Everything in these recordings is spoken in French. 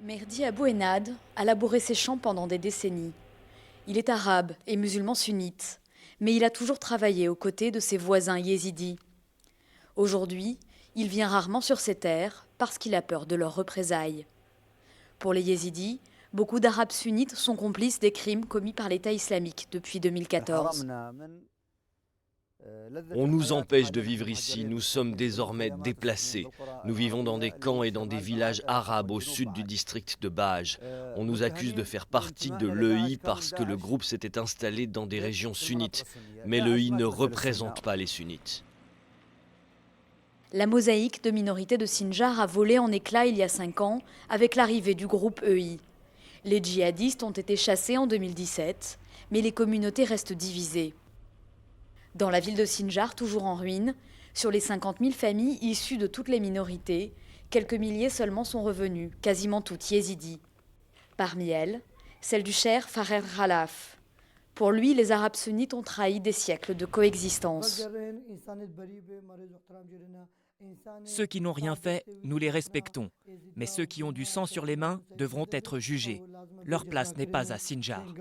Mehdi Abou Enad a labouré ses champs pendant des décennies. Il est arabe et musulman sunnite, mais il a toujours travaillé aux côtés de ses voisins yézidis. Aujourd'hui, il vient rarement sur ces terres parce qu'il a peur de leurs représailles. Pour les yézidis, beaucoup d'Arabes sunnites sont complices des crimes commis par l'État islamique depuis 2014. On nous empêche de vivre ici, nous sommes désormais déplacés. Nous vivons dans des camps et dans des villages arabes au sud du district de Baj. On nous accuse de faire partie de l'EI parce que le groupe s'était installé dans des régions sunnites. Mais l'EI ne représente pas les sunnites. La mosaïque de minorité de Sinjar a volé en éclats il y a 5 ans avec l'arrivée du groupe EI. Les djihadistes ont été chassés en 2017, mais les communautés restent divisées. Dans la ville de Sinjar, toujours en ruine, sur les 50 000 familles issues de toutes les minorités, quelques milliers seulement sont revenues, quasiment toutes yézidis. Parmi elles, celle du cheikh Farid Khalaf. Pour lui, les Arabes sunnites ont trahi des siècles de coexistence. Ceux qui n'ont rien fait, nous les respectons. Mais ceux qui ont du sang sur les mains devront être jugés. Leur place n'est pas à Sinjar.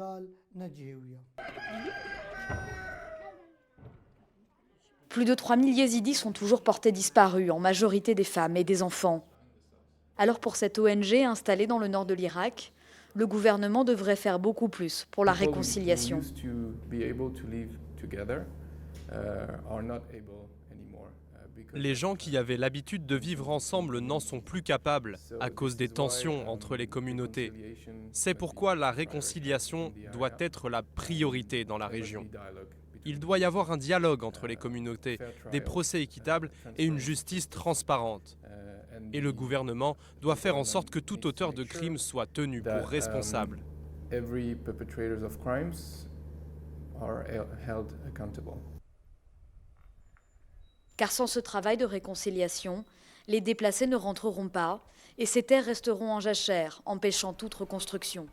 Plus de 3000 yézidis sont toujours portés disparus, en majorité des femmes et des enfants. Alors pour cette ONG installée dans le nord de l'Irak, le gouvernement devrait faire beaucoup plus pour la réconciliation. Les gens qui avaient l'habitude de vivre ensemble n'en sont plus capables à cause des tensions entre les communautés. C'est pourquoi la réconciliation doit être la priorité dans la région. Il doit y avoir un dialogue entre les communautés, des procès équitables et une justice transparente. Et le gouvernement doit faire en sorte que tout auteur de crimes soit tenu pour responsable. Car sans ce travail de réconciliation, les déplacés ne rentreront pas et ces terres resteront en jachère, empêchant toute reconstruction.